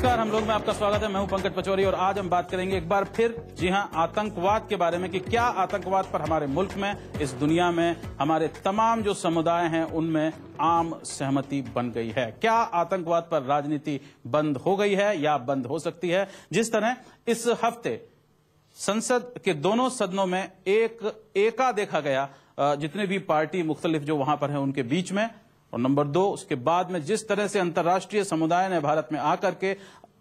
नमस्कार, हम लोग में आपका स्वागत है। मैं हूं पंकज पचौरी और आज हम बात करेंगे एक बार फिर, जी हां, आतंकवाद के बारे में कि क्या आतंकवाद पर हमारे मुल्क में, इस दुनिया में, हमारे तमाम जो समुदाय हैं उनमें आम सहमति बन गई है। क्या आतंकवाद पर राजनीति बंद हो गई है या बंद हो सकती है? जिस तरह इस हफ्ते संसद के दोनों सदनों में एका देखा गया, जितने भी पार्टी मुख्तलिफ जो वहां पर हैं उनके बीच में, और नंबर 2 उसके बाद में जिस तरह से अंतर्राष्ट्रीय समुदाय ने भारत में आकर के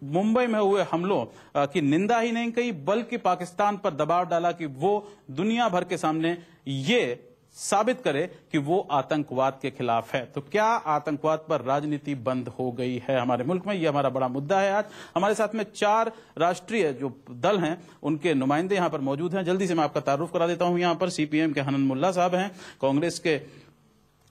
मुंबई में हुए हमलों की निंदा ही नहीं की, बल्कि पाकिस्तान पर दबाव डाला कि वो दुनिया भर के सामने ये साबित करे कि वो आतंकवाद के खिलाफ है। तो क्या आतंकवाद पर राजनीति बंद हो गई है हमारे मुल्क में? ये हमारा बड़ा मुद्दा है। आज हमारे साथ में 4 राष्ट्रीय जो दल हैं उनके नुमाइंदे यहां पर मौजूद हैं। जल्दी से मैं आपका तारुफ करा देता हूं। यहां पर सीपीएम के हनन मुल्ला साहब हैं, कांग्रेस के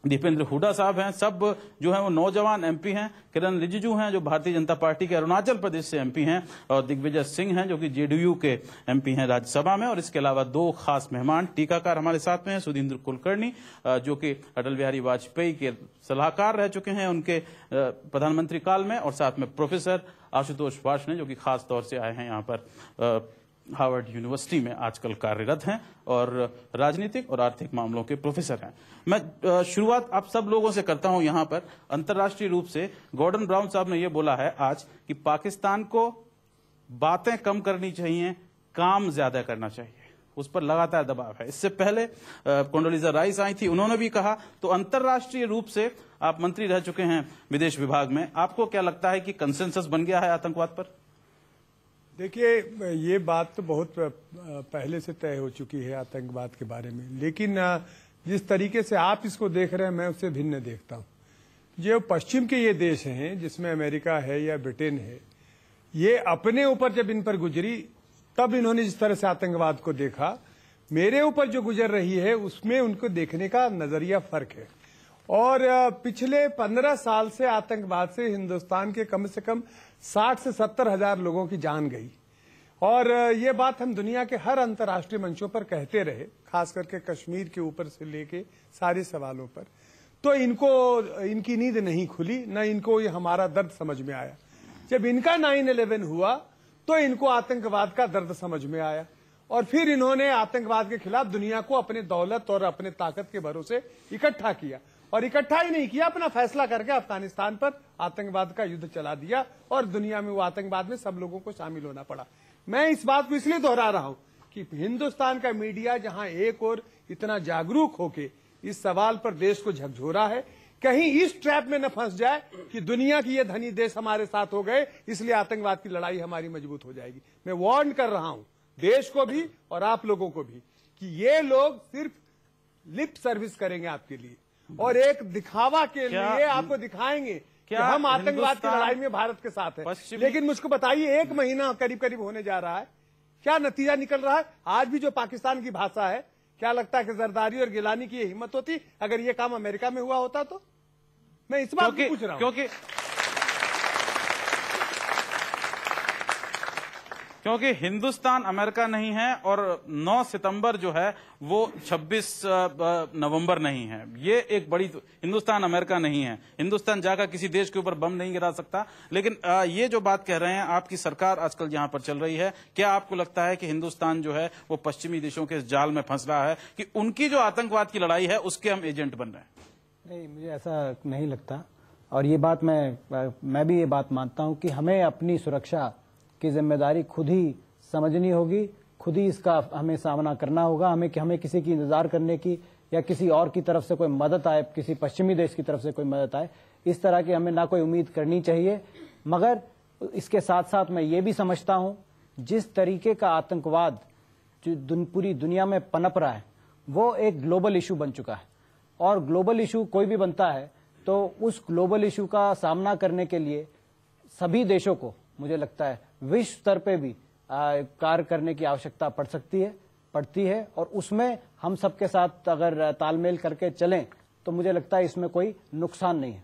दीपेंद्र हुडा साहब हैं, सब जो हैं वो नौजवान एमपी हैं। किरण रिजिजू हैं जो भारतीय जनता पार्टी के अरुणाचल प्रदेश से एमपी हैं, और दिग्विजय सिंह हैं जो कि जेडीयू के एमपी हैं राज्यसभा में। और इसके अलावा 2 खास मेहमान टीकाकार हमारे साथ में हैं, सुधींद्र कुलकर्णी जो कि अटल बिहारी वाजपेयी के सलाहकार रह चुके हैं उनके प्रधानमंत्री काल में, और साथ में प्रोफेसर आशुतोष वार्ष्णेय जो कि खास तौर से आए हैं यहाँ पर हार्वर्ड यूनिवर्सिटी में आजकल कार्यरत हैं और राजनीतिक और आर्थिक मामलों के प्रोफेसर हैं। मैं शुरुआत आप सब लोगों से करता हूं। यहां पर अंतर्राष्ट्रीय रूप से गॉर्डन ब्राउन साहब ने यह बोला है आज कि पाकिस्तान को बातें कम करनी चाहिए, काम ज्यादा करना चाहिए, उस पर लगातार दबाव है। इससे पहले कोंडोलीजा राइस आई थी, उन्होंने भी कहा। तो अंतर्राष्ट्रीय रूप से आप मंत्री रह चुके हैं विदेश विभाग में, आपको क्या लगता है कि कंसेंसस बन गया है आतंकवाद पर? देखिए, ये बात तो बहुत पहले से तय हो चुकी है आतंकवाद के बारे में, लेकिन जिस तरीके से आप इसको देख रहे हैं मैं उससे भिन्न देखता हूँ। जो पश्चिम के ये देश हैं जिसमें अमेरिका है या ब्रिटेन है, ये अपने ऊपर जब इन पर गुजरी तब इन्होंने जिस तरह से आतंकवाद को देखा, मेरे ऊपर जो गुजर रही है उसमें उनको देखने का नजरिया फर्क है। और पिछले 15 साल से आतंकवाद से हिंदुस्तान के कम से कम 60 से 70 हजार लोगों की जान गई। और ये बात हम दुनिया के हर अंतर्राष्ट्रीय मंचों पर कहते रहे, खास करके कश्मीर के ऊपर से लेके सारे सवालों पर। तो इनकी नींद नहीं खुली, न इनको ये हमारा दर्द समझ में आया। जब इनका 9/11 हुआ तो इनको आतंकवाद का दर्द समझ में आया, और फिर इन्होंने आतंकवाद के खिलाफ दुनिया को अपने दौलत और अपने ताकत के भरोसे इकट्ठा किया। और इकट्ठा ही नहीं किया, अपना फैसला करके अफगानिस्तान पर आतंकवाद का युद्ध चला दिया, और दुनिया में वो आतंकवाद में सब लोगों को शामिल होना पड़ा। मैं इस बात को इसलिए दोहरा रहा हूं कि हिंदुस्तान का मीडिया जहां एक और इतना जागरूक होके इस सवाल पर देश को झकझोरा है, कहीं इस ट्रैप में न फंस जाए कि दुनिया की ये धनी देश हमारे साथ हो गए इसलिए आतंकवाद की लड़ाई हमारी मजबूत हो जाएगी। मैं वार्न कर रहा हूं देश को भी और आप लोगों को भी कि ये लोग सिर्फ लिप सर्विस करेंगे आपके लिए, और एक दिखावा के लिए आपको दिखाएंगे कि हम आतंकवाद की लड़ाई में भारत के साथ हैं। लेकिन मुझको बताइए, 1 महीना करीब करीब होने जा रहा है, क्या नतीजा निकल रहा है? आज भी जो पाकिस्तान की भाषा है, क्या लगता है कि जरदारी और गिलानी की ये हिम्मत होती अगर ये काम अमेरिका में हुआ होता? तो मैं इस बात को पूछ रहा हूं क्योंकि हिंदुस्तान अमेरिका नहीं है और 9 सितंबर जो है वो 26 नवंबर नहीं है। ये एक बड़ी, हिंदुस्तान अमेरिका नहीं है। हिंदुस्तान जाकर किसी देश के ऊपर बम नहीं गिरा सकता। लेकिन ये जो बात कह रहे हैं, आपकी सरकार आजकल जहां पर चल रही है, क्या आपको लगता है कि हिंदुस्तान जो है वो पश्चिमी देशों के जाल में फंस रहा है कि उनकी जो आतंकवाद की लड़ाई है उसके हम एजेंट बन रहे हैं? नहीं, मुझे ऐसा नहीं लगता। और ये बात मैं भी ये बात मानता हूं कि हमें अपनी सुरक्षा की जिम्मेदारी खुद ही समझनी होगी, खुद ही इसका हमें सामना करना होगा। हमें किसी की इंतजार करने की या किसी और की तरफ से कोई मदद आए, किसी पश्चिमी देश की तरफ से कोई मदद आए, इस तरह की हमें ना कोई उम्मीद करनी चाहिए। मगर इसके साथ साथ मैं ये भी समझता हूं, जिस तरीके का आतंकवाद जो पूरी दुनिया में पनप रहा है वो एक ग्लोबल इशू बन चुका है। और ग्लोबल इशू कोई भी बनता है तो उस ग्लोबल इशू का सामना करने के लिए सभी देशों को, मुझे लगता है, विश्व स्तर पे भी कार्य करने की आवश्यकता पड़ती है। और उसमें हम सबके साथ अगर तालमेल करके चलें तो मुझे लगता है इसमें कोई नुकसान नहीं है।